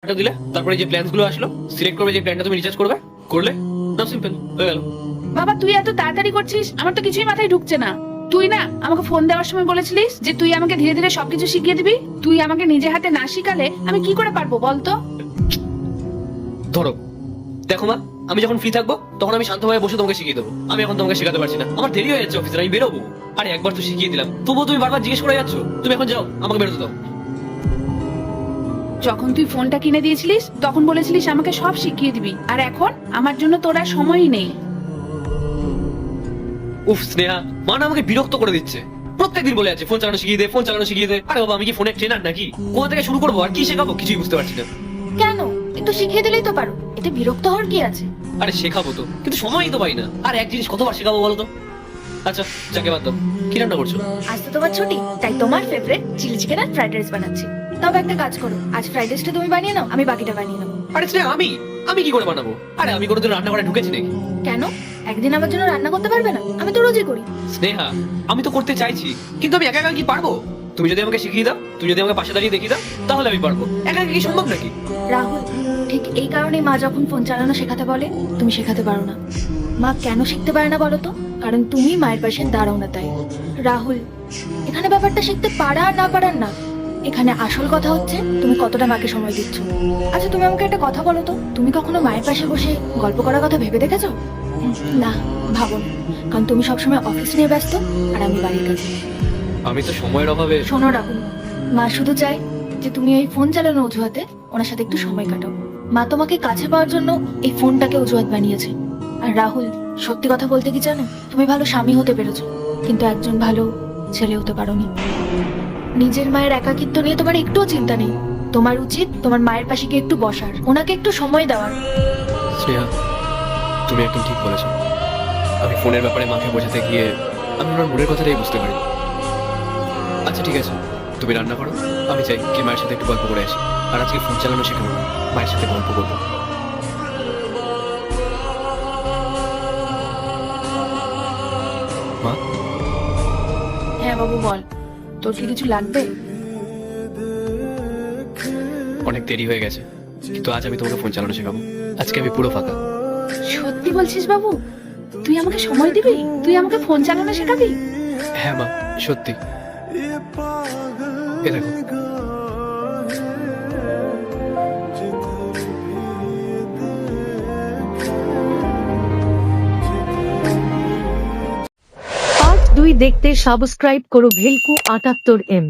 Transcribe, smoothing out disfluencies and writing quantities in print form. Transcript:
দিলে, তারপরে যে প্ল্যানস গুলো আসলো, সিলেক্ট করবে যে প্ল্যানটা তুমি রিচার্জ করবে, করলে না, সিম্পল হয়ে গেল। বাবা তুই এত তাড়াতাড়ি করছিস, আমার তো কিছুই মাথায় ঢুকছে না। তুই না আমাকে ফোন দেওয়ার সময় বলেছিলিস যে তুই আমাকে ধীরে ধীরে সবকিছু শিখিয়ে দিবি। তুই আমাকে নিজে হাতে না শিখালে আমি কি করে পারবো বলতো? ধরো, দেখো মা, আমি যখন ফ্রি থাকবো তখন আমি শান্তভাবে বসে তোমাকে শিখিয়ে দেবো। আমি এখন তোমাকে শেখাতে পারছি না, আমার দেরি হয়ে যাচ্ছে অফিসে, আমি বেরোবো। আরে একবার তো শিখিয়ে দিলাম, তবুও তুমি বারবার জিজ্ঞেস করে যাচ্ছ। তুমি এখন যাও, আমাকে বেরোতে দাও। যখন তুই ফোনটা কিনে দিয়েছিলিস তখন বলেছিলিস আমাকে সব শিখিয়ে দিবি, আর এখন আমার জন্য তোর আর সময়ই নেই। উফ স্নেহা, মা না আমাকে বিরক্ত করে দিচ্ছে। প্রত্যেকদিন বলে যাচ্ছে ফোন চালানো শিখিয়ে দে, ফোন চালানো শিখিয়ে দে। আরে বাবা, আমি কি ফোনের ট্রেনার নাকি? কোথা থেকে শুরু করবো আর কি শেখাবো কিছুই বুঝতে পারছি না। কেন, একটু শিখিয়ে দিলেই তো পারো, এতে বিরক্ত হওয়ার কি আছে? আরে শেখাবো তো, কিন্তু সময়ই তো পাই না। আর এক জিনিস কতবার শেখাবো বলো তো? আচ্ছা যাকে বাদ দাও, কি রান্না করছো? আজ তো তোমার ছুটি, তাই তোমার ফেভারিট চিলি চিকেন আর ফ্রাইড রাইস বানাচ্ছি। তবে একটা কাজ করো, আজ ফ্রাইড রাইসটা তুমি বানিয়ে নাও, আমি বাকিটা বানিয়ে নেবো। আরে স্নেহা, আমি আমি কি করে বানাবো? আরে আমি কোনোদিন রান্না করে ঢুকেছি নাকি? কেন, একদিন আমার জন্য রান্না করতে পারবে না? আমি তো রোজই করি। স্নেহা, আমি তো করতে চাইছি, কিন্তু আমি একা একা কি পারবো? তুমি যদি আমাকে শিখিয়ে দাও, তুমি যদি আমাকে পাশে দাঁড়িয়ে দেখিয়ে দাও, তাহলে আমি পারবো। একা একা কি সম্ভব নাকি? রাহুল, ঠিক এই কারণেই মা যখন ফোন চালানো শেখাতে বলে তুমি শেখাতে পারো না। মা কেন শিখতে পারে না বলো তো? কারণ তুমি মায়ের পাশে দাঁড়াও না তাই। রাহুল, এখানে ব্যাপারটা শিখতে পারা আর না পারার না, এখানে আসল কথা হচ্ছে তুমি কতটা মাকে সময় দিচ্ছ। আচ্ছা তুমি আমাকে একটা কথা বলো তো, তুমি কখনো মায়ের পাশে বসে গল্প করার কথা ভেবে দেখেছো? না, ভাবো না, কারণ তুমি সবসময় অফিস নিয়ে ব্যস্ত আর আমি বাড়ির কাছে। আমি তো সময়ের অভাবে। শোনো রাহুল, মা শুধু চায় যে তুমি এই ফোন চালানো অজুহাতে ওনার সাথে একটু সময় কাটাও। মা তোমাকে কাছে পাওয়ার জন্য এই ফোনটাকে অজুহাত বানিয়েছে। আর রাহুল, সত্যি কথা বলতে কি জানো, তুমি ভালো স্বামী হতে পেরেছো, কিন্তু একজন ভালো ছেলে হতে পারোনি। নিজের মায়ের একাকিত্ব নিয়ে তোমার একটুও চিন্তা নেই। তোমার উচিত তোমার মায়ের পাশে গিয়ে একটু বসার, ওনাকে একটু সময় দেওয়ার। শ্রেয়া, তুমি একদম ঠিক বলেছো। আমি ফোনের ব্যাপারে মাকে বোঝাতে গিয়ে আমি ওনার মনের কথাটাই বুঝতে পারি। আচ্ছা ঠিক আছে, তুমি রান্না করো, আমি চাই কি মায়ের সাথে একটু গল্প করে আসি। আর আজকে ফোন চালানো শেখাবো না, মায়ের সাথে গল্প করবো। মা। হ্যাঁ বাবু বল, তোর কি কিছু লাগবে? অনেক দেরি হয়ে গেছে, কিন্তু আজ আমি তোমাকে ফোন চালানো শেখাবো। আজকে আমি পুরো ফাঁকা। সত্যি বলছিস বাবু? তুই আমাকে সময় দিবি? তুই আমাকে ফোন চালানো শেখাবি? হ্যাঁ মা, সত্যি। এ দেখো। পার্ট 2 দেখতে সাবস্ক্রাইব করো ভেলকু 78M।